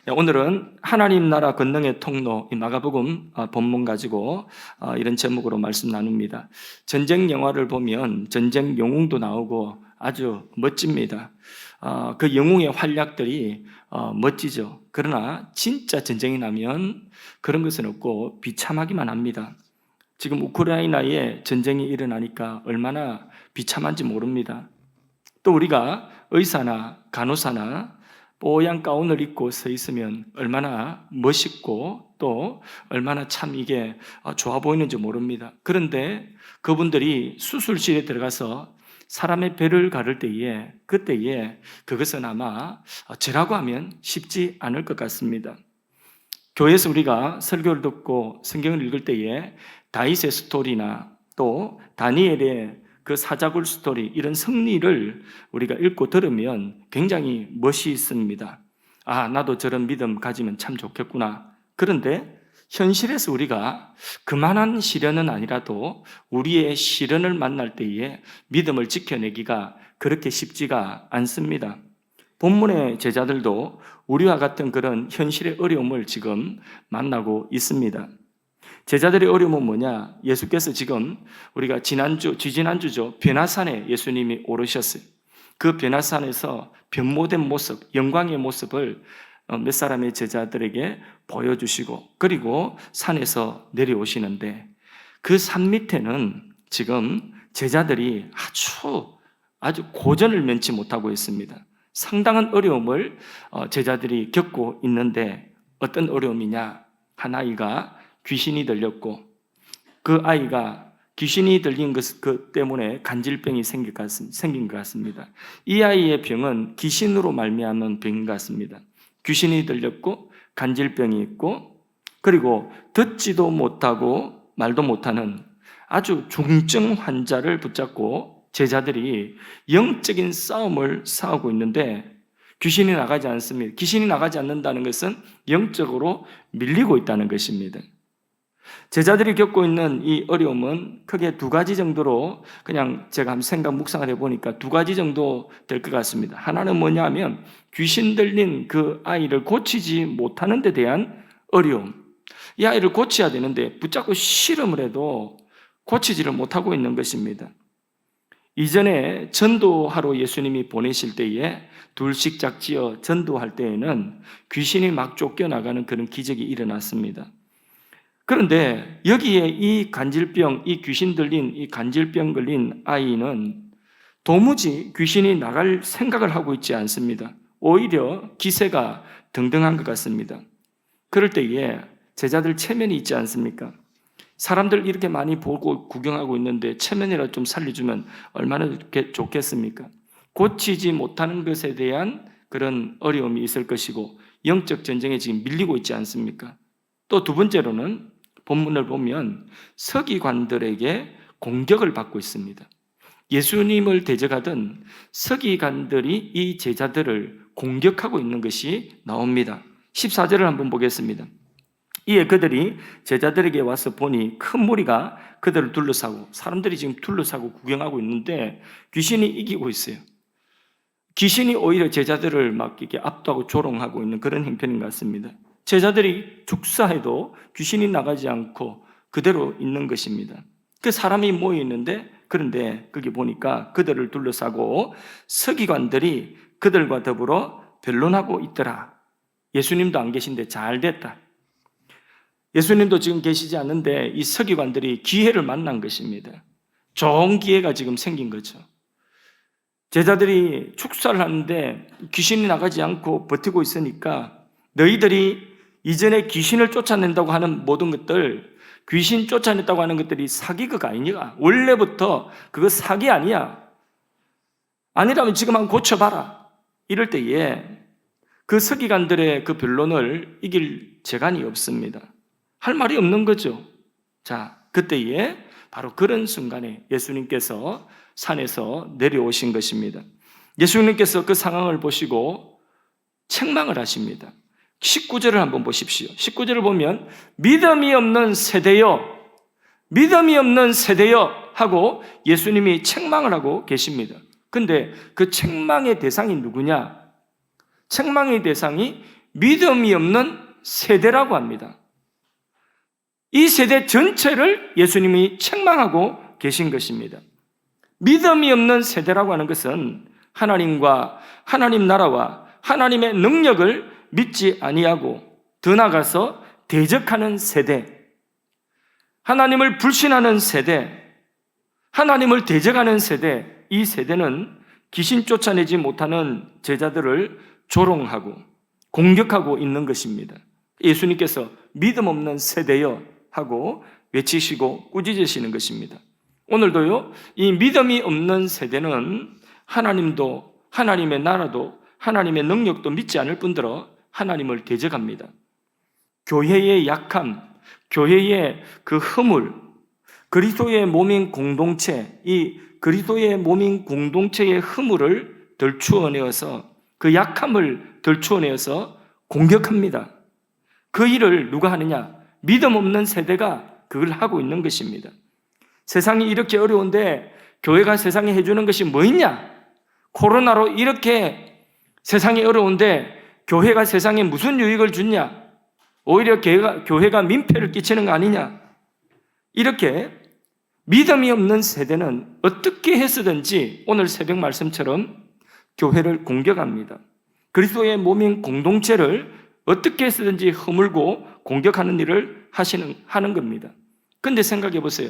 오늘은 하나님 나라 권능의 통로 이 마가복음 본문 가지고 이런 제목으로 말씀 나눕니다. 전쟁 영화를 보면 전쟁 영웅도 나오고 아주 멋집니다. 그 영웅의 활약들이 멋지죠. 그러나 진짜 전쟁이 나면 그런 것은 없고 비참하기만 합니다. 지금 우크라이나에 전쟁이 일어나니까 얼마나 비참한지 모릅니다. 또 우리가 의사나 간호사나 뽀얀 가운을 입고 서 있으면 얼마나 멋있고 또 얼마나 참 이게 좋아 보이는지 모릅니다. 그런데 그분들이 수술실에 들어가서 사람의 배를 가를 때에 그때에 그것은 아마 저라고 하면 쉽지 않을 것 같습니다. 교회에서 우리가 설교를 듣고 성경을 읽을 때에 다윗의 스토리나 또 다니엘의 그 사자굴 스토리, 이런 승리를 우리가 읽고 들으면 굉장히 멋이 있습니다. 나도 저런 믿음 가지면 참 좋겠구나. 그런데 현실에서 우리가 그만한 시련은 아니라도 우리의 시련을 만날 때에 믿음을 지켜내기가 그렇게 쉽지가 않습니다. 본문의 제자들도 우리와 같은 그런 현실의 어려움을 지금 만나고 있습니다. 제자들의 어려움은 뭐냐? 예수께서 지금 우리가 지지난주죠. 변화산에 예수님이 오르셨어요. 그 변화산에서 변모된 모습, 영광의 모습을 몇 사람의 제자들에게 보여주시고 그리고 산에서 내려오시는데 그 산 밑에는 지금 제자들이 아주 고전을 면치 못하고 있습니다. 상당한 어려움을 제자들이 겪고 있는데 어떤 어려움이냐? 한 아이가 귀신이 들렸고 그 아이가 귀신이 들린 것 때문에 간질병이 생긴 것 같습니다. 이 아이의 병은 귀신으로 말미암은 병인 것 같습니다. 귀신이 들렸고 간질병이 있고 그리고 듣지도 못하고 말도 못하는 아주 중증 환자를 붙잡고 제자들이 영적인 싸움을 싸우고 있는데 귀신이 나가지 않습니다. 귀신이 나가지 않는다는 것은 영적으로 밀리고 있다는 것입니다. 제자들이 겪고 있는 이 어려움은 크게 두 가지 정도로 그냥 제가 한번 묵상을 해보니까 두 가지 정도 될 것 같습니다. 하나는 뭐냐 하면 귀신 들린 그 아이를 고치지 못하는 데 대한 어려움. 이 아이를 고쳐야 되는데 붙잡고 실험을 해도 고치지를 못하고 있는 것입니다. 이전에 전도하러 예수님이 보내실 때에 둘씩 짝지어 전도할 때에는 귀신이 막 쫓겨나가는 그런 기적이 일어났습니다. 그런데 여기에 이 귀신 들린 이 간질병 걸린 아이는 도무지 귀신이 나갈 생각을 하고 있지 않습니다. 오히려 기세가 등등한 것 같습니다. 그럴 때에 제자들 체면이 있지 않습니까? 사람들 이렇게 많이 보고 구경하고 있는데 체면이라도 좀 살려주면 얼마나 좋겠습니까? 고치지 못하는 것에 대한 그런 어려움이 있을 것이고 영적 전쟁에 지금 밀리고 있지 않습니까? 또 두 번째로는 본문을 보면 서기관들에게 공격을 받고 있습니다. 예수님을 대적하던 서기관들이 이 제자들을 공격하고 있는 것이 나옵니다. 14절을 한번 보겠습니다. 이에 그들이 제자들에게 와서 보니 큰 무리가 그들을 둘러싸고 사람들이 지금 둘러싸고 구경하고 있는데 귀신이 이기고 있어요. 귀신이 오히려 제자들을 막 이렇게 압도하고 조롱하고 있는 그런 형편인 것 같습니다. 제자들이 축사해도 귀신이 나가지 않고 그대로 있는 것입니다. 그 사람이 모여 있는데 그런데 거기 보니까 그들을 둘러싸고 서기관들이 그들과 더불어 변론하고 있더라. 예수님도 안 계신데 잘 됐다. 예수님도 지금 계시지 않는데 이 서기관들이 기회를 만난 것입니다. 좋은 기회가 지금 생긴 거죠. 제자들이 축사를 하는데 귀신이 나가지 않고 버티고 있으니까 너희들이 이전에 귀신을 쫓아낸다고 하는 모든 것들, 귀신 쫓아냈다고 하는 것들이 사기가 아니냐? 원래부터 그거 사기 아니야. 아니라면 지금 한번 고쳐봐라. 이럴 때에 그 서기관들의 그 변론을 이길 재간이 없습니다. 할 말이 없는 거죠. 자, 그때에 바로 그런 순간에 예수님께서 산에서 내려오신 것입니다. 예수님께서 그 상황을 보시고 책망을 하십니다. 19절을 한번 보십시오. 19절을 보면 믿음이 없는 세대여 하고 예수님이 책망을 하고 계십니다. 근데 그 책망의 대상이 누구냐? 책망의 대상이 믿음이 없는 세대라고 합니다. 이 세대 전체를 예수님이 책망하고 계신 것입니다. 믿음이 없는 세대라고 하는 것은 하나님과 하나님 나라와 하나님의 능력을 믿지 아니하고 더 나아가서 대적하는 세대, 하나님을 불신하는 세대, 하나님을 대적하는 세대, 이 세대는 귀신 쫓아내지 못하는 제자들을 조롱하고 공격하고 있는 것입니다. 예수님께서 믿음 없는 세대여 하고 외치시고 꾸짖으시는 것입니다. 오늘도요, 이 믿음이 없는 세대는 하나님도, 하나님의 나라도, 하나님의 능력도 믿지 않을 뿐더러 하나님을 대적합니다. 교회의 약함, 교회의 그 허물, 그리스도의 몸인 공동체, 이 그리스도의 몸인 공동체의 허물을 덜추어내어서, 그 약함을 덜추어내어서 공격합니다. 그 일을 누가 하느냐? 믿음 없는 세대가 그걸 하고 있는 것입니다. 세상이 이렇게 어려운데 교회가 세상에 해주는 것이 뭐 있냐? 코로나로 이렇게 세상이 어려운데 교회가 세상에 무슨 유익을 주냐? 오히려 교회가 민폐를 끼치는 거 아니냐? 이렇게 믿음이 없는 세대는 어떻게 해서든지 오늘 새벽 말씀처럼 교회를 공격합니다. 그리스도의 몸인 공동체를 어떻게 해서든지 허물고 공격하는 일을 하는 겁니다. 그런데 생각해 보세요.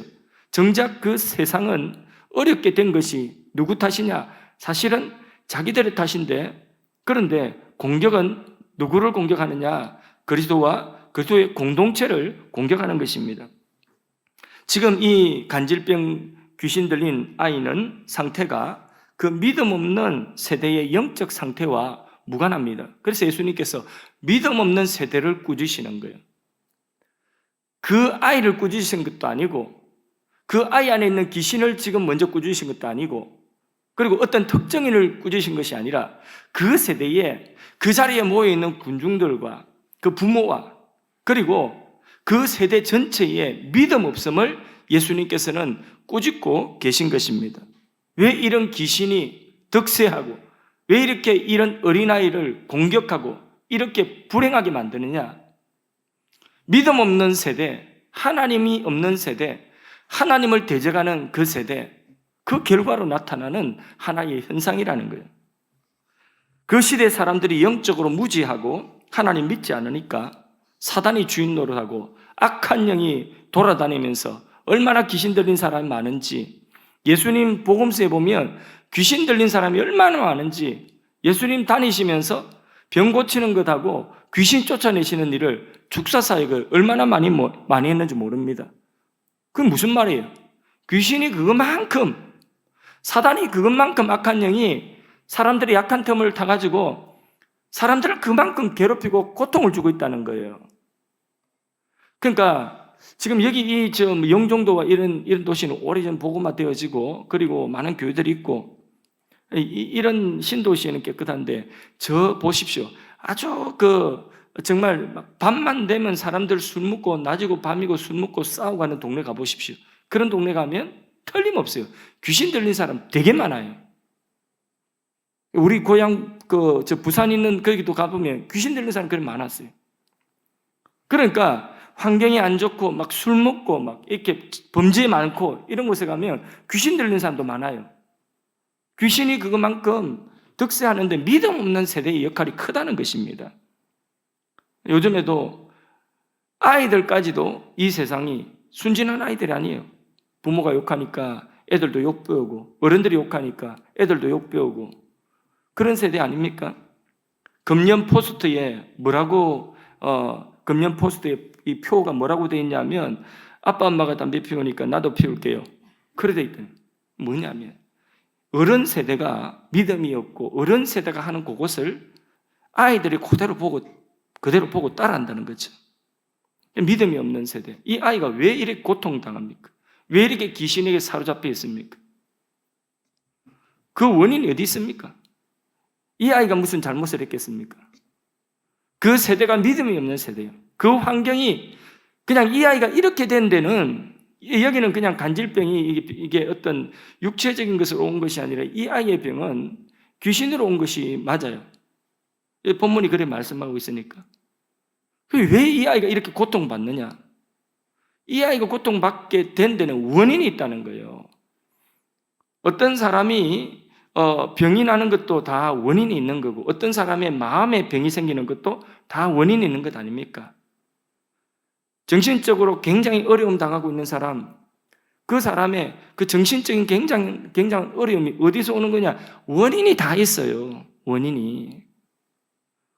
정작 그 세상은 어렵게 된 것이 누구 탓이냐? 사실은 자기들의 탓인데, 그런데 공격은 누구를 공격하느냐? 그리스도와 그리스도의 공동체를 공격하는 것입니다. 지금 이 간질병 귀신 들린 아이는 상태가 그 믿음 없는 세대의 영적 상태와 무관합니다. 그래서 예수님께서 믿음 없는 세대를 꾸짖으시는 거예요. 그 아이를 꾸짖으신 것도 아니고, 그 아이 안에 있는 귀신을 지금 먼저 꾸짖으신 것도 아니고, 그리고 어떤 특정인을 꾸짖으신 것이 아니라 그 세대에 그 자리에 모여있는 군중들과 그 부모와 그리고 그 세대 전체의 믿음 없음을 예수님께서는 꾸짖고 계신 것입니다. 왜 이런 귀신이 득세하고 왜 이렇게 이런 어린아이를 공격하고 이렇게 불행하게 만드느냐? 믿음 없는 세대, 하나님이 없는 세대, 하나님을 대적하는 그 세대, 그 결과로 나타나는 하나의 현상이라는 거예요. 그 시대 사람들이 영적으로 무지하고 하나님 믿지 않으니까 사단이 주인 노릇하고 악한 영이 돌아다니면서 얼마나 귀신 들린 사람이 많은지, 예수님 복음서에 보면 귀신 들린 사람이 얼마나 많은지, 예수님 다니시면서 병 고치는 것하고 귀신 쫓아내시는 일을, 축사사역을 얼마나 많이 했는지 모릅니다. 그건 무슨 말이에요? 귀신이 그것만큼, 사단이 그것만큼 악한 영이 사람들의 약한 틈을 타가지고 사람들을 그만큼 괴롭히고 고통을 주고 있다는 거예요. 그러니까 지금 여기 이 영종도와 이런 도시는 오래전 복음화되어지고 그리고 많은 교회들이 있고 이런 신도시에는 깨끗한데, 저 보십시오. 아주 정말 밤만 되면 사람들 술 먹고, 낮이고 밤이고 술 먹고 싸우고 하는 동네 가보십시오. 그런 동네 가면 틀림없어요. 귀신 들린 사람 되게 많아요. 우리 고향 부산 있는 거기도 가보면 귀신 들린 사람 그렇게 많았어요. 그러니까 환경이 안 좋고 막 술 먹고 막 이렇게 범죄 많고 이런 곳에 가면 귀신 들린 사람도 많아요. 귀신이 그것만큼 득세하는데 믿음 없는 세대의 역할이 크다는 것입니다. 요즘에도 아이들까지도 이 세상이 순진한 아이들이 아니에요. 부모가 욕하니까 애들도 욕 배우고, 어른들이 욕하니까 애들도 욕 배우고, 그런 세대 아닙니까? 금년 포스트에 금년 포스트에 이 표가 뭐라고 되어 있냐면, 아빠 엄마가 담배 피우니까 나도 피울게요. 그래 돼 있더니 뭐냐면, 어른 세대가 믿음이 없고 어른 세대가 하는 그것을 아이들이 그대로 보고 따라한다는 거죠. 믿음이 없는 세대. 이 아이가 왜 이렇게 고통당합니까? 왜 이렇게 귀신에게 사로잡혀 있습니까? 그 원인이 어디 있습니까? 이 아이가 무슨 잘못을 했겠습니까? 그 세대가 믿음이 없는 세대예요. 그 환경이, 그냥 이 아이가 이렇게 된 데는, 여기는 그냥 간질병이 이게 어떤 육체적인 것으로 온 것이 아니라 이 아이의 병은 귀신으로 온 것이 맞아요. 본문이 그래 말씀하고 있으니까. 왜 이 아이가 이렇게 고통받느냐? 이 아이가 고통받게 된 데는 원인이 있다는 거예요. 어떤 사람이 병이 나는 것도 다 원인이 있는 거고, 어떤 사람의 마음에 병이 생기는 것도 다 원인이 있는 것 아닙니까? 정신적으로 굉장히 어려움 당하고 있는 사람, 그 사람의 그 정신적인 굉장히 어려움이 어디서 오는 거냐? 원인이 다 있어요. 원인이.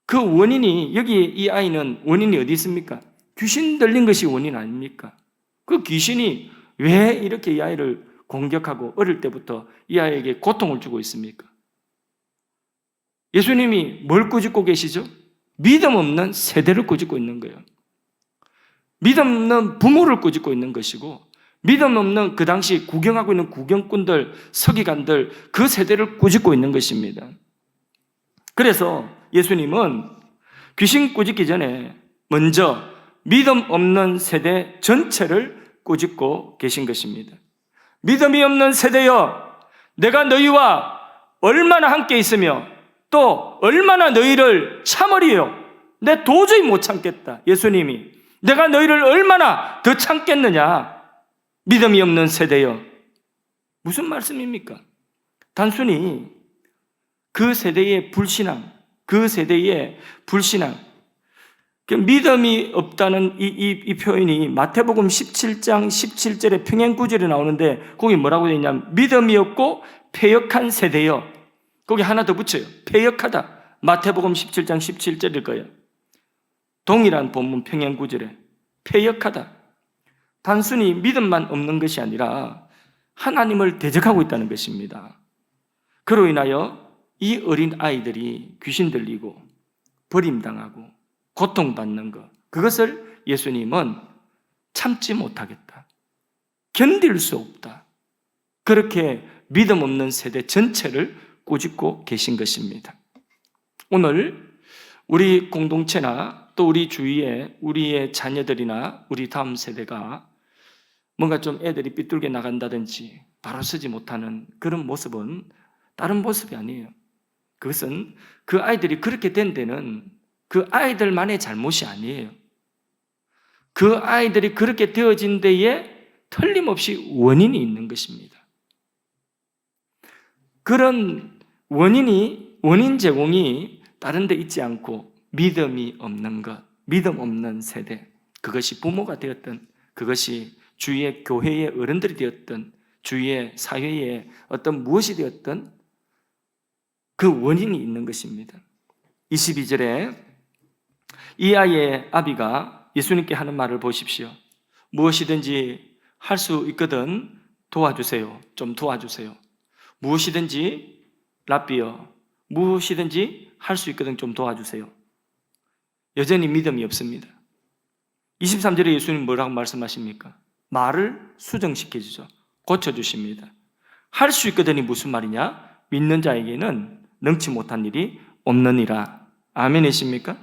그 원인이, 여기 이 아이는 원인이 어디 있습니까? 귀신 들린 것이 원인 아닙니까? 그 귀신이 왜 이렇게 이 아이를 공격하고 어릴 때부터 이 아이에게 고통을 주고 있습니까? 예수님이 뭘 꾸짖고 계시죠? 믿음 없는 세대를 꾸짖고 있는 거예요. 믿음 없는 부모를 꾸짖고 있는 것이고, 믿음 없는 그 당시 구경하고 있는 구경꾼들, 서기관들, 그 세대를 꾸짖고 있는 것입니다. 그래서 예수님은 귀신 꾸짖기 전에 먼저 믿음 없는 세대 전체를 꾸짖고 계신 것입니다. 믿음이 없는 세대여, 내가 너희와 얼마나 함께 있으며 또 얼마나 너희를 참으리요. 내 도저히 못 참겠다. 예수님이 내가 너희를 얼마나 더 참겠느냐. 믿음이 없는 세대여. 무슨 말씀입니까? 단순히 그 세대의 불신앙, 믿음이 없다는 이 표현이 마태복음 17장 17절에 평행구절에 나오는데, 거기 뭐라고 되어 있냐면 믿음이 없고 패역한 세대여. 거기 하나 더 붙여요. 패역하다. 마태복음 17장 17절일 거예요. 동일한 본문 평행구절에 패역하다. 단순히 믿음만 없는 것이 아니라 하나님을 대적하고 있다는 것입니다. 그로 인하여 이 어린 아이들이 귀신 들리고 버림당하고 고통받는 것, 그것을 예수님은 참지 못하겠다, 견딜 수 없다, 그렇게 믿음 없는 세대 전체를 꾸짖고 계신 것입니다. 오늘 우리 공동체나 또 우리 주위에 우리의 자녀들이나 우리 다음 세대가 뭔가 좀 애들이 삐뚤게 나간다든지 바로 서지 못하는 그런 모습은 다른 모습이 아니에요. 그것은 그 아이들이 그렇게 된 데는 그 아이들만의 잘못이 아니에요. 그 아이들이 그렇게 되어진 데에 틀림없이 원인이 있는 것입니다. 그런 원인 제공이 다른 데 있지 않고 믿음이 없는 것, 믿음 없는 세대, 그것이 부모가 되었든, 그것이 주위의 교회의 어른들이 되었든, 주위의 사회의 어떤 무엇이 되었든 그 원인이 있는 것입니다. 22절에 이 아이의 아비가 예수님께 하는 말을 보십시오. 무엇이든지 할 수 있거든 도와주세요. 좀 도와주세요. 무엇이든지 랍비여, 무엇이든지 할 수 있거든 좀 도와주세요. 여전히 믿음이 없습니다. 23절에 예수님 뭐라고 말씀하십니까? 말을 수정시켜주죠. 고쳐주십니다. 할 수 있거든이 무슨 말이냐? 믿는 자에게는 능치 못한 일이 없느니라. 아멘이십니까?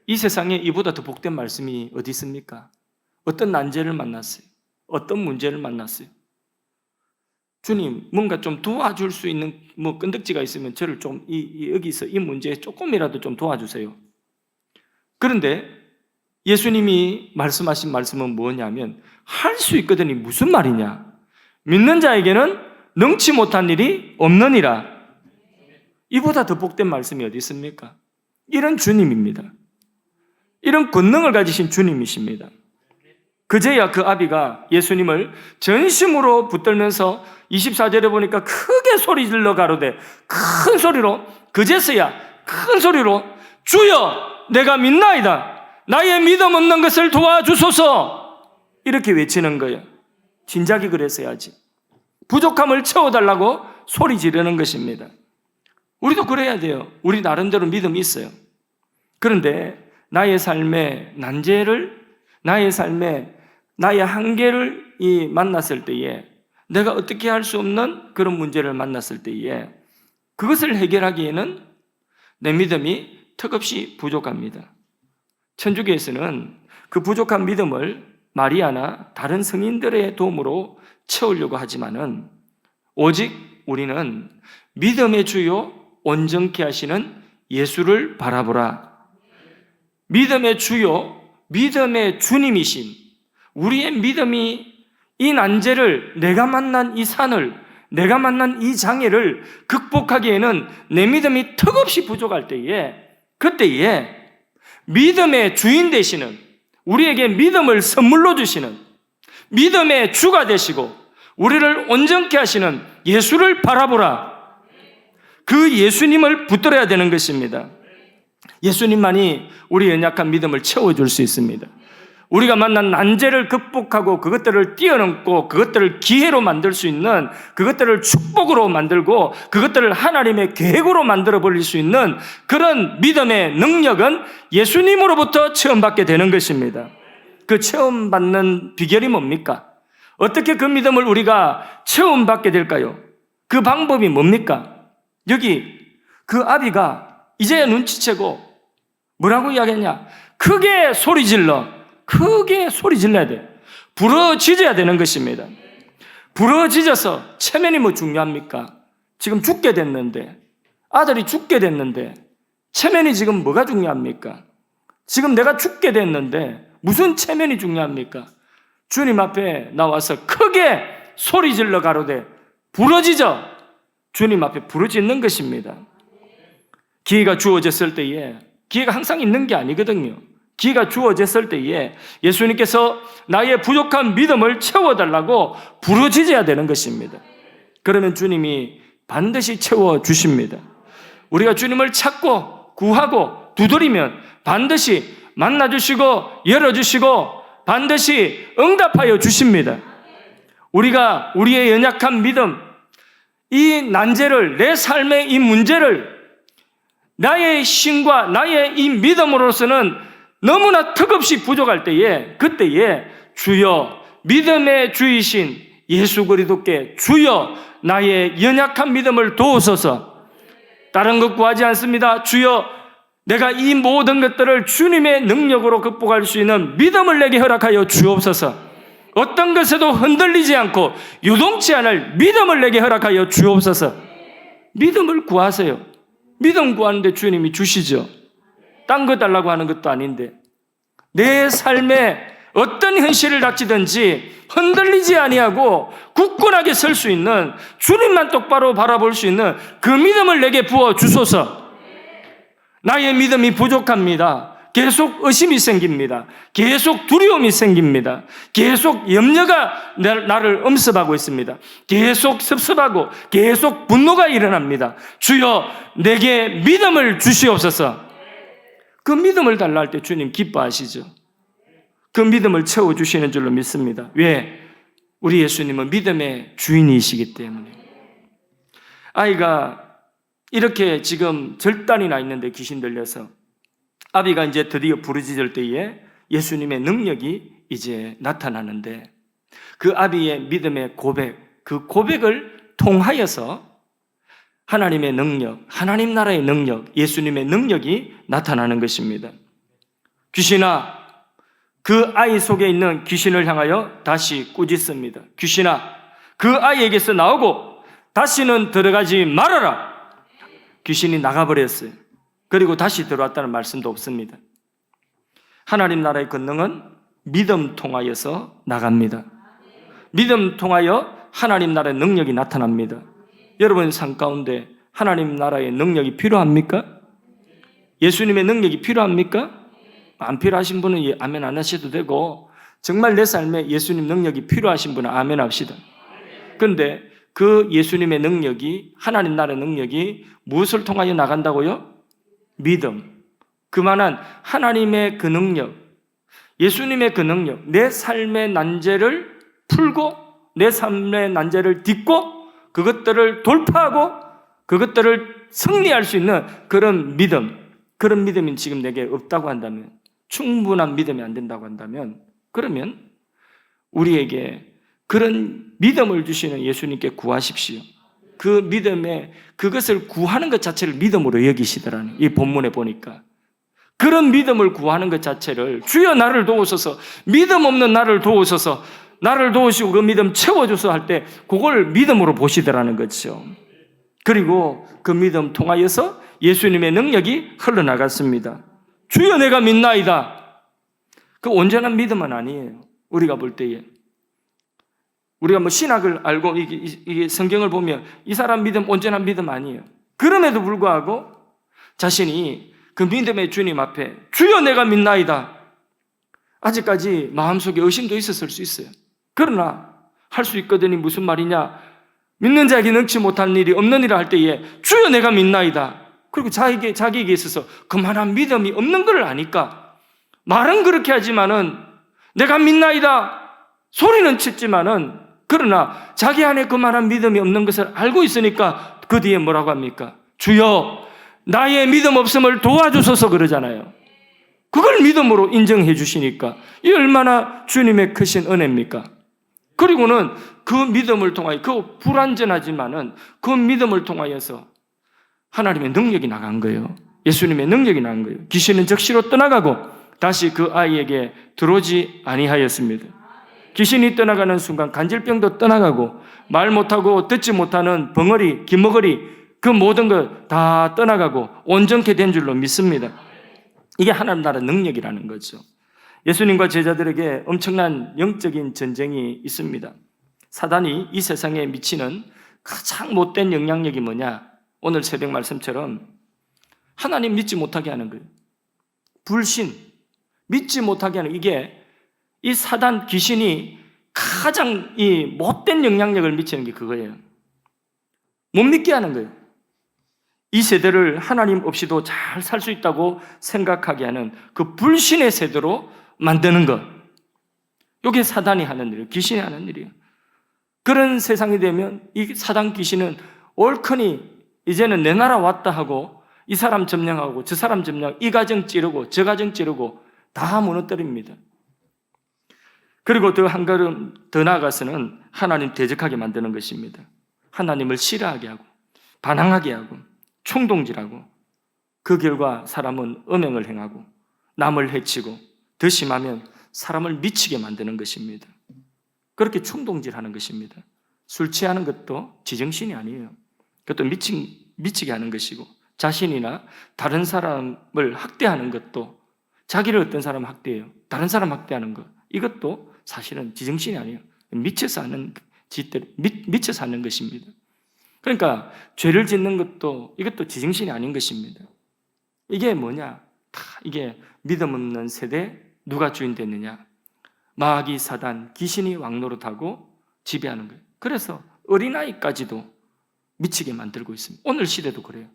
이 세상에 이보다 더 복된 말씀이 어디 있습니까? 어떤 난제를 만났어요? 어떤 문제를 만났어요? 주님, 뭔가 좀 도와줄 수 있는 끈덕지가 있으면 저를 좀 여기서 이 문제에 조금이라도 좀 도와주세요. 그런데 예수님이 말씀하신 말씀은 뭐냐면 할 수 있거든이 무슨 말이냐? 믿는 자에게는 능치 못한 일이 없느니라. 이보다 더 복된 말씀이 어디 있습니까? 이런 주님입니다. 이런 권능을 가지신 주님이십니다. 그제야 그 아비가 예수님을 전심으로 붙들면서 24절에 보니까 크게 소리 질러 가로되, 큰 소리로, 그제서야 큰 소리로 주여 내가 믿나이다, 나의 믿음 없는 것을 도와주소서, 이렇게 외치는 거예요. 진작에 그랬어야지. 부족함을 채워달라고 소리 지르는 것입니다. 우리도 그래야 돼요. 우리 나름대로 믿음이 있어요. 그런데 나의 삶의 난제를, 나의 삶의 나의 한계를 만났을 때에, 내가 어떻게 할 수 없는 그런 문제를 만났을 때에 그것을 해결하기에는 내 믿음이 턱없이 부족합니다. 천주교에서는 그 부족한 믿음을 마리아나 다른 성인들의 도움으로 채우려고 하지만은, 오직 우리는 믿음의 주요 온전케 하시는 예수를 바라보라. 믿음의 주요, 믿음의 주님이신 우리의 믿음이 이 난제를, 내가 만난 이 산을, 내가 만난 이 장애를 극복하기에는 내 믿음이 턱없이 부족할 때에, 그때에 믿음의 주인 되시는, 우리에게 믿음을 선물로 주시는, 믿음의 주가 되시고 우리를 온전케 하시는 예수를 바라보라. 그 예수님을 붙들어야 되는 것입니다. 예수님만이 우리 연약한 믿음을 채워줄 수 있습니다. 우리가 만난 난제를 극복하고 그것들을 뛰어넘고 그것들을 기회로 만들 수 있는, 그것들을 축복으로 만들고 그것들을 하나님의 계획으로 만들어 버릴 수 있는 그런 믿음의 능력은 예수님으로부터 체험받게 되는 것입니다. 그 체험받는 비결이 뭡니까? 어떻게 그 믿음을 우리가 체험받게 될까요? 그 방법이 뭡니까? 여기 그 아비가 이제야 눈치채고 뭐라고 이야기했냐? 크게 소리 질러야 돼. 부러지져야 되는 것입니다. 부러지져서, 체면이 뭐 중요합니까? 지금 죽게 됐는데, 아들이 죽게 됐는데 체면이 지금 뭐가 중요합니까? 지금 내가 죽게 됐는데 무슨 체면이 중요합니까? 주님 앞에 나와서 크게 소리 질러 가로되 부러지져, 주님 앞에 부르짖는 것입니다. 기회가 주어졌을 때에, 기회가 항상 있는 게 아니거든요. 기회가 주어졌을 때에 예수님께서 나의 부족한 믿음을 채워달라고 부르짖어야 되는 것입니다. 그러면 주님이 반드시 채워주십니다. 우리가 주님을 찾고 구하고 두드리면 반드시 만나주시고 열어주시고 반드시 응답하여 주십니다. 우리가 우리의 연약한 믿음, 이 난제를, 내 삶의 이 문제를 나의 신과 나의 이 믿음으로서는 너무나 턱없이 부족할 때에, 그때에 주여, 믿음의 주이신 예수 그리스도께 주여 나의 연약한 믿음을 도우소서. 다른 것 구하지 않습니다. 주여, 내가 이 모든 것들을 주님의 능력으로 극복할 수 있는 믿음을 내게 허락하여 주옵소서. 어떤 것에도 흔들리지 않고 요동치 않을 믿음을 내게 허락하여 주옵소서. 믿음을 구하세요. 믿음 구하는데 주님이 주시죠. 딴 거 달라고 하는 것도 아닌데, 내 삶에 어떤 현실을 닥치든지 흔들리지 아니하고 굳건하게 설 수 있는, 주님만 똑바로 바라볼 수 있는 그 믿음을 내게 부어 주소서. 나의 믿음이 부족합니다. 계속 의심이 생깁니다. 계속 두려움이 생깁니다. 계속 염려가 나를 엄습하고 있습니다. 계속 섭섭하고 계속 분노가 일어납니다. 주여, 내게 믿음을 주시옵소서. 그 믿음을 달라 할 때 주님 기뻐하시죠. 그 믿음을 채워주시는 줄로 믿습니다. 왜? 우리 예수님은 믿음의 주인이시기 때문에. 아이가 이렇게 지금 절단이 나 있는데 귀신 들려서 아비가 이제 드디어 부르짖을 때에 예수님의 능력이 이제 나타나는데, 그 아비의 믿음의 고백, 그 고백을 통하여서 하나님의 능력, 하나님 나라의 능력, 예수님의 능력이 나타나는 것입니다. 귀신아, 그 아이 속에 있는 귀신을 향하여 다시 꾸짖습니다. 귀신아, 그 아이에게서 나오고 다시는 들어가지 말아라. 귀신이 나가버렸어요. 그리고 다시 들어왔다는 말씀도 없습니다. 하나님 나라의 권능은 믿음 통하여서 나갑니다. 믿음 통하여 하나님 나라의 능력이 나타납니다. 여러분 삶 가운데 하나님 나라의 능력이 필요합니까? 예수님의 능력이 필요합니까? 안 필요하신 분은 아멘 안 하셔도 되고, 정말 내 삶에 예수님 능력이 필요하신 분은 아멘 합시다. 그런데 그 예수님의 능력이, 하나님 나라의 능력이 무엇을 통하여 나간다고요? 믿음. 그만한 하나님의 그 능력, 예수님의 그 능력, 내 삶의 난제를 풀고 내 삶의 난제를 딛고 그것들을 돌파하고 그것들을 승리할 수 있는 그런 믿음, 그런 믿음이 지금 내게 없다고 한다면, 충분한 믿음이 안 된다고 한다면, 그러면 우리에게 그런 믿음을 주시는 예수님께 구하십시오. 그 믿음에, 그것을 구하는 것 자체를 믿음으로 여기시더라는, 이 본문에 보니까 그런 믿음을 구하는 것 자체를, 주여 나를 도우소서, 믿음 없는 나를 도우소서, 나를 도우시고 그 믿음 채워줘서 할 때 그걸 믿음으로 보시더라는 거죠. 그리고 그 믿음 통하여서 예수님의 능력이 흘러나갔습니다. 주여 내가 믿나이다. 그 온전한 믿음은 아니에요. 우리가 볼 때에. 우리가 뭐 신학을 알고 이게 성경을 보면 이 사람 믿음 온전한 믿음 아니에요. 그럼에도 불구하고 자신이 그 믿음의 주님 앞에 주여 내가 믿나이다. 아직까지 마음속에 의심도 있었을 수 있어요. 그러나 할 수 있거든이 무슨 말이냐? 믿는 자에게 능치 못할 일이 없는 일을 할 때에 주여 내가 믿나이다. 그리고 자기에게 있어서 그만한 믿음이 없는 걸 아니까 말은 그렇게 하지만은 내가 믿나이다 소리는 쳤지만은 그러나 자기 안에 그만한 믿음이 없는 것을 알고 있으니까 그 뒤에 뭐라고 합니까? 주여 나의 믿음 없음을 도와주소서 그러잖아요. 그걸 믿음으로 인정해 주시니까 이 얼마나 주님의 크신 은혜입니까? 그리고는 그 믿음을 통하여 그 불완전하지만은 그 믿음을 통하여서 하나님의 능력이 나간 거예요. 예수님의 능력이 나간 거예요. 귀신은 즉시로 떠나가고 다시 그 아이에게 들어오지 아니하였습니다. 귀신이 떠나가는 순간 간질병도 떠나가고 말 못하고 듣지 못하는 벙어리, 기머거리 그 모든 것 다 떠나가고 온전케 된 줄로 믿습니다. 이게 하나님 나라 능력이라는 거죠. 예수님과 제자들에게 엄청난 영적인 전쟁이 있습니다. 사단이 이 세상에 미치는 가장 못된 영향력이 뭐냐? 오늘 새벽 말씀처럼 하나님 믿지 못하게 하는 거예요. 불신, 믿지 못하게 하는 이게 이 사단 귀신이 가장 이 못된 영향력을 미치는 게 그거예요. 못 믿게 하는 거예요. 이 세대를 하나님 없이도 잘 살 수 있다고 생각하게 하는 그 불신의 세대로 만드는 것. 이게 사단이 하는 일이에요. 귀신이 하는 일이에요. 그런 세상이 되면 이 사단 귀신은 옳거니 이제는 내 나라 왔다 하고 이 사람 점령하고 저 사람 점령, 이 가정 찌르고 저 가정 찌르고 다 무너뜨립니다. 그리고 더 한 걸음 더 나아가서는 하나님 대적하게 만드는 것입니다. 하나님을 싫어하게 하고 반항하게 하고 충동질하고 그 결과 사람은 음행을 행하고 남을 해치고 더 심하면 사람을 미치게 만드는 것입니다. 그렇게 충동질하는 것입니다. 술 취하는 것도 지정신이 아니에요. 그것도 미치게 하는 것이고 자신이나 다른 사람을 학대하는 것도 자기를 어떤 사람 학대해요. 다른 사람 학대하는 것 이것도 사실은 지정신이 아니에요. 미쳐서 하는 것입니다. 그러니까 죄를 짓는 것도 이것도 지정신이 아닌 것입니다. 이게 뭐냐? 이게 믿음 없는 세대 누가 주인 됐느냐? 마귀 사단 귀신이 왕노릇하고 지배하는 거예요. 그래서 어린아이까지도 미치게 만들고 있습니다. 오늘 시대도 그래요.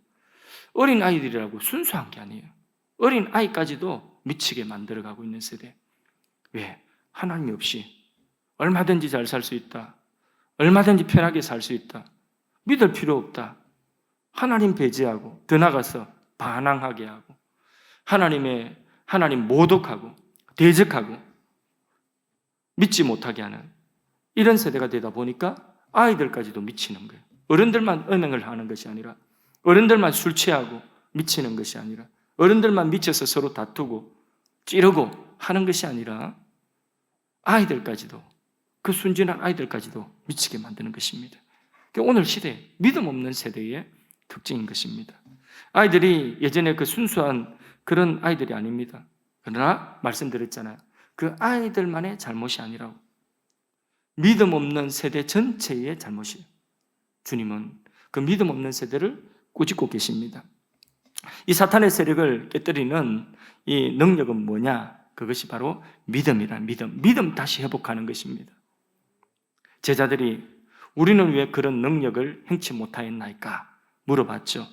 어린아이들이라고 순수한 게 아니에요. 어린아이까지도 미치게 만들어가고 있는 세대. 왜? 하나님이 없이 얼마든지 잘 살 수 있다. 얼마든지 편하게 살 수 있다. 믿을 필요 없다. 하나님 배제하고 더 나가서 반항하게 하고 하나님 모독하고 대적하고 믿지 못하게 하는 이런 세대가 되다 보니까 아이들까지도 미치는 거예요. 어른들만 음행을 하는 것이 아니라 어른들만 술 취하고 미치는 것이 아니라 어른들만 미쳐서 서로 다투고 찌르고 하는 것이 아니라 아이들까지도 그 순진한 아이들까지도 미치게 만드는 것입니다. 오늘 시대 믿음 없는 세대의 특징인 것입니다. 아이들이 예전에 그 순수한 그런 아이들이 아닙니다. 그러나 말씀드렸잖아요. 그 아이들만의 잘못이 아니라고. 믿음 없는 세대 전체의 잘못이에요. 주님은 그 믿음 없는 세대를 꾸짖고 계십니다. 이 사탄의 세력을 깨뜨리는 이 능력은 뭐냐? 그것이 바로 믿음이란 믿음 다시 회복하는 것입니다. 제자들이 우리는 왜 그런 능력을 행치 못하였나이까 물어봤죠.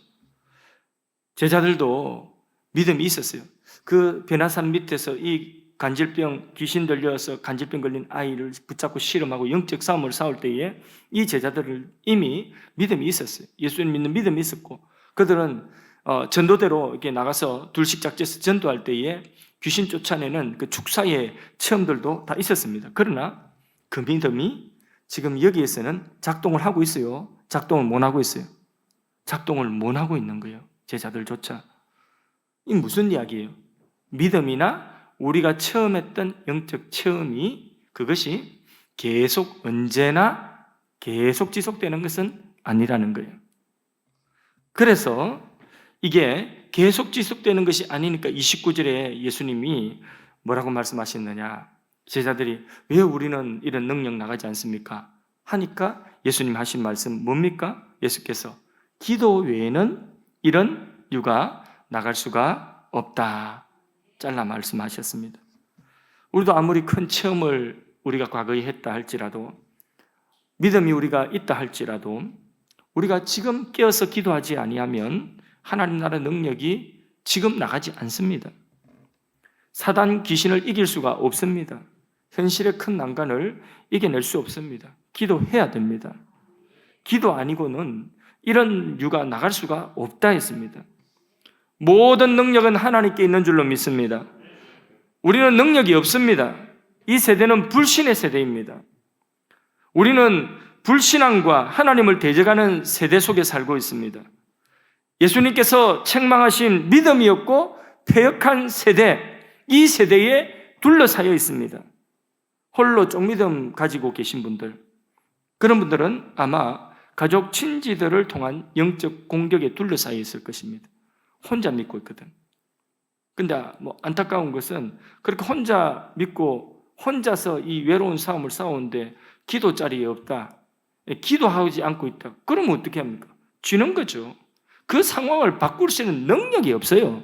제자들도 믿음이 있었어요. 그 변화산 밑에서 이 간질병, 귀신 들려서 간질병 걸린 아이를 붙잡고 실험하고 영적 싸움을 싸울 때에 이 제자들은 이미 믿음이 있었어요. 예수님 믿는 믿음이 있었고 그들은 전도대로 이렇게 나가서 둘씩 작정해서 전도할 때에 귀신 쫓아내는 그 축사의 체험들도 다 있었습니다. 그러나 그 믿음이 지금 여기에서는 작동을 하고 있어요. 작동을 못 하고 있어요. 작동을 못 하고 있는 거예요. 제자들조차. 이 무슨 이야기예요? 믿음이나 우리가 처음 했던 영적 체험이 그것이 계속 언제나 계속 지속되는 것은 아니라는 거예요. 그래서 이게 계속 지속되는 것이 아니니까 29절에 예수님이 뭐라고 말씀하셨느냐, 제자들이 왜 우리는 이런 능력 나가지 않습니까? 하니까 예수님 하신 말씀 뭡니까? 예수께서 기도 외에는 이런 유가 나갈 수가 없다, 잘라 말씀하셨습니다. 우리도 아무리 큰 체험을 우리가 과거에 했다 할지라도, 믿음이 우리가 있다 할지라도, 우리가 지금 깨어서 기도하지 아니하면 하나님 나라 능력이 지금 나가지 않습니다. 사단 귀신을 이길 수가 없습니다. 현실의 큰 난관을 이겨낼 수 없습니다. 기도해야 됩니다. 기도 아니고는 이런 유가 나갈 수가 없다 했습니다. 모든 능력은 하나님께 있는 줄로 믿습니다. 우리는 능력이 없습니다. 이 세대는 불신의 세대입니다. 우리는 불신앙과 하나님을 대적하는 세대 속에 살고 있습니다. 예수님께서 책망하신 믿음이 없고 패역한 세대, 이 세대에 둘러싸여 있습니다. 홀로 쪽믿음 가지고 계신 분들, 그런 분들은 아마 가족 친지들을 통한 영적 공격에 둘러싸여 있을 것입니다. 혼자 믿고 있거든. 근데 안타까운 것은 그렇게 혼자 믿고 혼자서 이 외로운 싸움을 싸우는데 기도 자리에 없다, 기도하지 않고 있다, 그러면 어떻게 합니까? 쥐는 거죠. 그 상황을 바꿀 수 있는 능력이 없어요.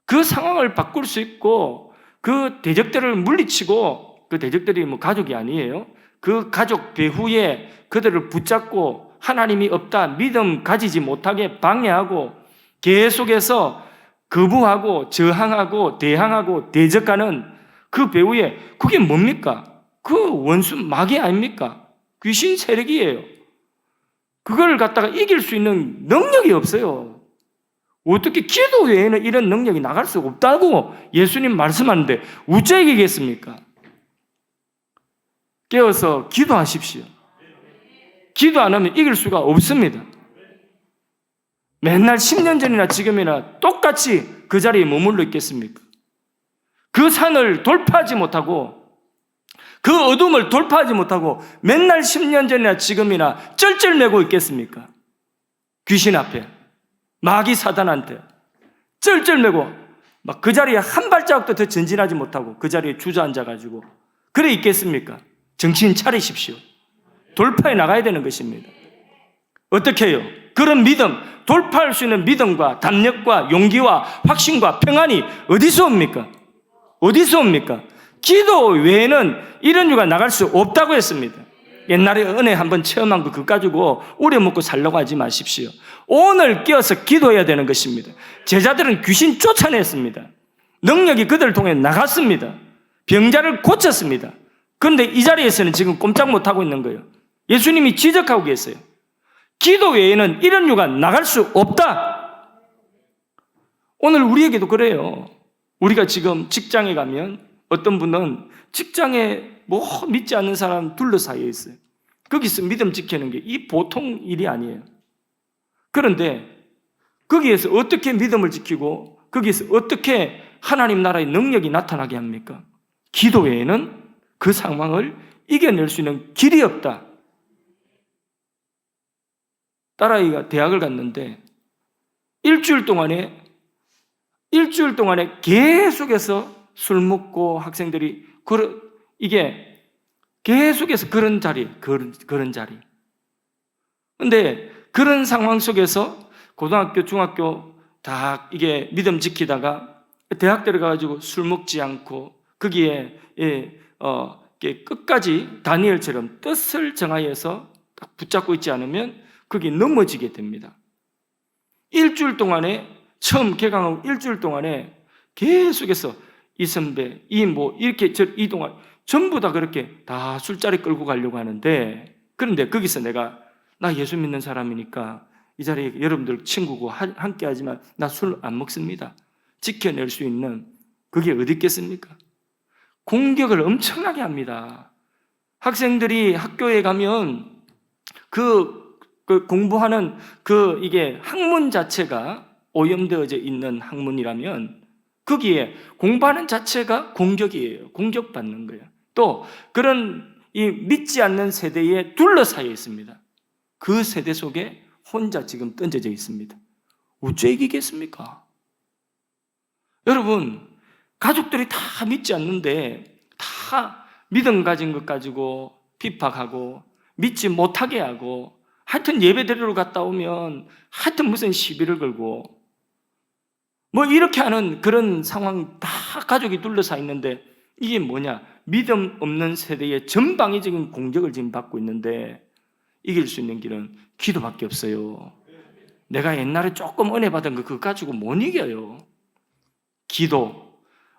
그 상황을 바꿀 수 있고 그 대적들을 물리치고, 그 대적들이 가족이 아니에요. 그 가족 배후에 그들을 붙잡고 하나님이 없다, 믿음 가지지 못하게 방해하고 계속해서 거부하고 저항하고 대항하고 대적하는 그 배후에, 그게 뭡니까? 그 원수 마귀 아닙니까? 귀신 세력이에요. 그걸 갖다가 이길 수 있는 능력이 없어요. 어떻게 기도 외에는 이런 능력이 나갈 수가 없다고 예수님 말씀하는데 어째 이기겠습니까? 깨어서 기도하십시오. 기도 안 하면 이길 수가 없습니다. 맨날 10년 전이나 지금이나 똑같이 그 자리에 머물러 있겠습니까? 그 산을 돌파하지 못하고, 그 어둠을 돌파하지 못하고 맨날 10년 전이나 지금이나 쩔쩔매고 있겠습니까? 귀신 앞에, 마귀 사단한테 쩔쩔매고 막 그 자리에 한 발자국도 더 전진하지 못하고 그 자리에 주저앉아가지고 그래 있겠습니까? 정신 차리십시오. 돌파해 나가야 되는 것입니다. 어떻게 해요? 그런 믿음, 돌파할 수 있는 믿음과 담력과 용기와 확신과 평안이 어디서 옵니까? 어디서 옵니까? 기도 외에는 이런 유가 나갈 수 없다고 했습니다. 옛날에 은혜 한번 체험한 거 그거 가지고 우려먹고 살려고 하지 마십시오. 오늘 깨어서 기도해야 되는 것입니다. 제자들은 귀신 쫓아냈습니다. 능력이 그들을 통해 나갔습니다. 병자를 고쳤습니다. 그런데 이 자리에서는 지금 꼼짝 못하고 있는 거예요. 예수님이 지적하고 계세요. 기도 외에는 이런 유가 나갈 수 없다. 오늘 우리에게도 그래요. 우리가 지금 직장에 가면 어떤 분은 직장에 믿지 않는 사람 둘러싸여 있어요. 거기서 믿음 지키는 게 이 보통 일이 아니에요. 그런데 거기에서 어떻게 믿음을 지키고 거기에서 어떻게 하나님 나라의 능력이 나타나게 합니까? 기도 외에는 그 상황을 이겨낼 수 있는 길이 없다. 딸아이가 대학을 갔는데 일주일 동안에 계속해서 술 먹고 학생들이 이게 계속해서 그런 자리. 근데 그런 상황 속에서 고등학교, 중학교 다 이게 믿음 지키다가 대학 들어가가지고 술 먹지 않고 거기에 끝까지 다니엘처럼 뜻을 정하여서 딱 붙잡고 있지 않으면 거기 넘어지게 됩니다. 일주일 동안에 처음 개강하고 일주일 동안에 계속해서 이 선배, 이렇게 이동할 전부 다 그렇게 다 술자리 끌고 가려고 하는데, 그런데 거기서 나 예수 믿는 사람이니까 이 자리에 여러분들 친구고 함께 하지만 나 술 안 먹습니다. 지켜낼 수 있는 그게 어디 있겠습니까? 공격을 엄청나게 합니다. 학생들이 학교에 가면 그 공부하는 이게 학문 자체가 오염되어져 있는 학문이라면 거기에 공부하는 자체가 공격이에요. 공격받는 거예요. 또 그런 이 믿지 않는 세대에 둘러싸여 있습니다. 그 세대 속에 혼자 지금 던져져 있습니다. 어째 이기겠습니까? 여러분, 가족들이 다 믿지 않는데 다 믿음 가진 것 가지고 핍박하고 믿지 못하게 하고 하여튼 예배드리러 갔다 오면 하여튼 무슨 시비를 걸고 뭐 이렇게 하는 그런 상황 다 가족이 둘러싸 있는데 이게 뭐냐? 믿음 없는 세대의 전방위적인 공격을 지금 받고 있는데 이길 수 있는 길은 기도밖에 없어요. 내가 옛날에 조금 은혜 받은 거 그거 가지고 못 이겨요. 기도.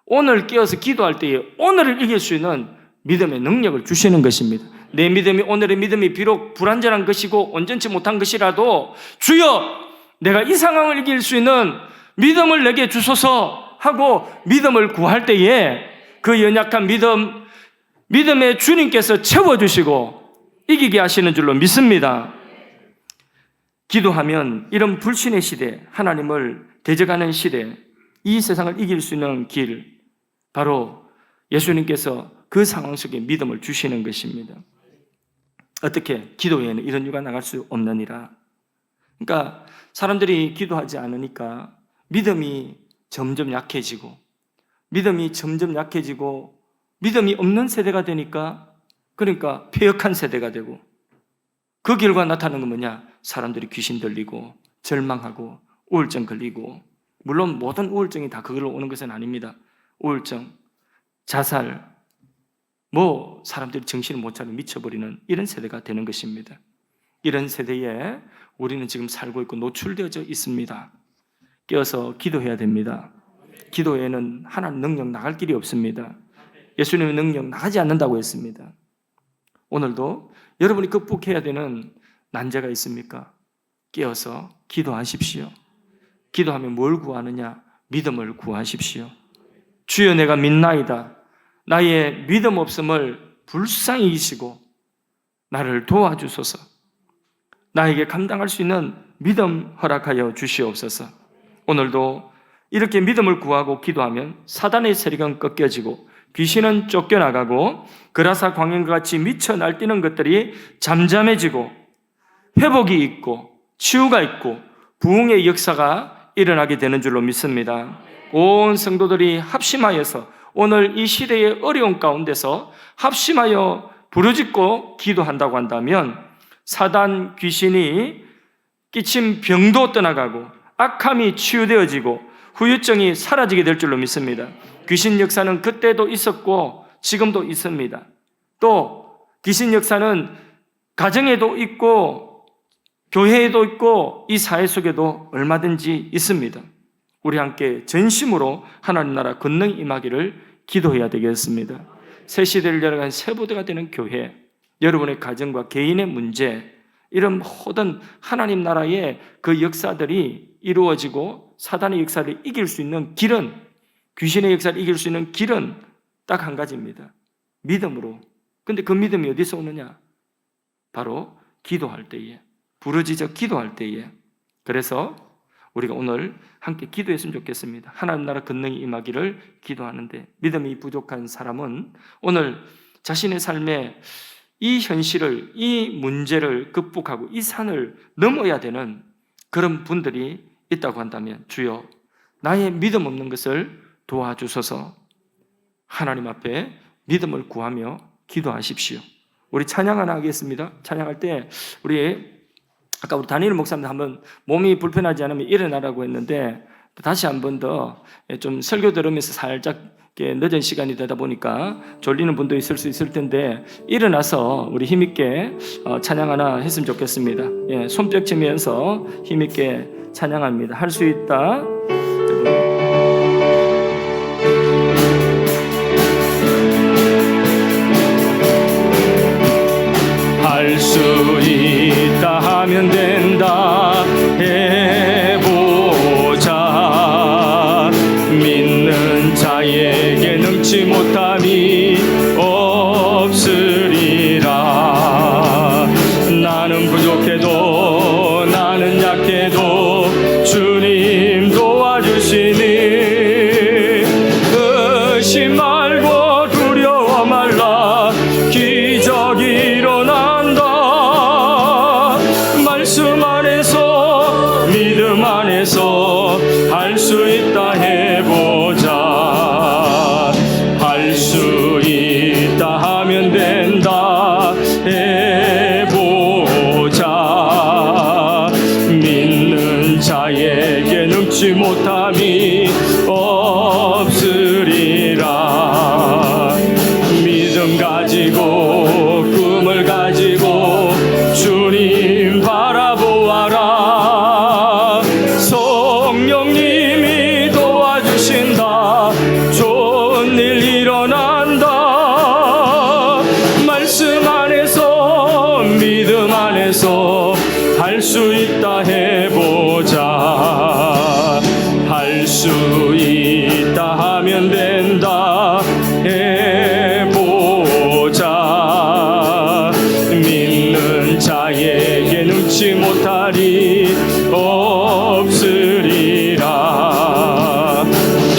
오늘 깨어서 기도할 때에 오늘을 이길 수 있는 믿음의 능력을 주시는 것입니다. 내 믿음이 오늘의 믿음이 비록 불완전한 것이고 온전치 못한 것이라도 주여 내가 이 상황을 이길 수 있는 믿음을 내게 주소서 하고 믿음을 구할 때에 그 연약한 믿음의 주님께서 채워주시고 이기게 하시는 줄로 믿습니다. 기도하면 이런 불신의 시대, 하나님을 대적하는 시대, 이 세상을 이길 수 있는 길, 바로 예수님께서 그 상황 속에 믿음을 주시는 것입니다. 어떻게? 기도에는 이런 이유가 나갈 수 없느니라. 그러니까 사람들이 기도하지 않으니까 믿음이 점점 약해지고 믿음이 없는 세대가 되니까 그러니까 폐역한 세대가 되고 그 결과 나타나는 건 뭐냐? 사람들이 귀신 들리고 절망하고 우울증 걸리고 물론 모든 우울증이 다 그걸로 오는 것은 아닙니다. 우울증, 자살, 사람들이 정신을 못 차리고 미쳐버리는 이런 세대가 되는 것입니다. 이런 세대에 우리는 지금 살고 있고 노출되어져 있습니다. 깨어서 기도해야 됩니다. 기도에는 하나님 능력 나갈 길이 없습니다. 예수님의 능력 나가지 않는다고 했습니다. 오늘도 여러분이 극복해야 되는 난제가 있습니까? 깨어서 기도하십시오. 기도하면 뭘 구하느냐? 믿음을 구하십시오. 주여 내가 믿나이다. 나의 믿음 없음을 불쌍히 여기시고 나를 도와주소서. 나에게 감당할 수 있는 믿음 허락하여 주시옵소서. 오늘도 이렇게 믿음을 구하고 기도하면 사단의 세력은 꺾여지고 귀신은 쫓겨나가고 그라사 광연과 같이 미쳐 날뛰는 것들이 잠잠해지고 회복이 있고 치유가 있고 부흥의 역사가 일어나게 되는 줄로 믿습니다. 온 성도들이 합심하여서 오늘 이 시대의 어려운 가운데서 합심하여 부르짖고 기도한다고 한다면 사단 귀신이 끼친 병도 떠나가고 악함이 치유되어지고 후유증이 사라지게 될 줄로 믿습니다. 귀신 역사는 그때도 있었고 지금도 있습니다. 또 귀신 역사는 가정에도 있고 교회에도 있고 이 사회 속에도 얼마든지 있습니다. 우리 함께 전심으로 하나님 나라 권능이 임하기를 기도해야 되겠습니다. 새 시대를 열어가는 새 부대가 되는 교회, 여러분의 가정과 개인의 문제, 이런 모든 하나님 나라의 그 역사들이 이루어지고 사단의 역사를 이길 수 있는 길은, 귀신의 역사를 이길 수 있는 길은 딱 한 가지입니다. 믿음으로. 근데 그 믿음이 어디서 오느냐? 바로 기도할 때에, 부르짖어 기도할 때에. 그래서 우리가 오늘 함께 기도했으면 좋겠습니다. 하나님 나라 권능이 임하기를 기도하는데 믿음이 부족한 사람은 오늘 자신의 삶에 이 현실을, 이 문제를 극복하고 이 산을 넘어야 되는 그런 분들이 있다고 한다면 주여 나의 믿음 없는 것을 도와주소서. 하나님 앞에 믿음을 구하며 기도하십시오. 우리 찬양 하나 하겠습니다. 찬양할 때 아까 우리 다니엘 목사님 한번 몸이 불편하지 않으면 일어나라고 했는데 다시 한 번 더 좀 설교 들으면서 살짝 늦은 시간이 되다 보니까 졸리는 분도 있을 수 있을 텐데 일어나서 우리 힘있게 찬양 하나 했으면 좋겠습니다. 예, 손뼉 치면서 힘있게 찬양합니다. 할 수 있다. 할 수 있다 하면 된다 해보자. 믿는 자에게 능치 못함이 없으리라. 나는 부족해도 나는 약해도 주님 도와주시오.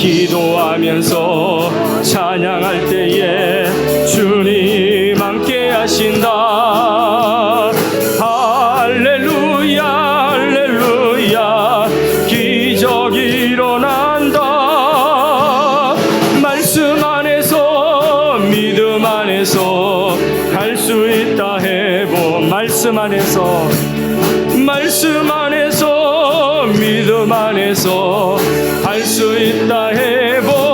기도하면서 찬양할 때에 주님 함께 하신다. 할렐루야 할렐루야 기적이 일어난다. 말씀 안에서 믿음 안에서 갈 수 있다 해보. 말씀 안에서 믿음 안에서 할 수 있다 해보.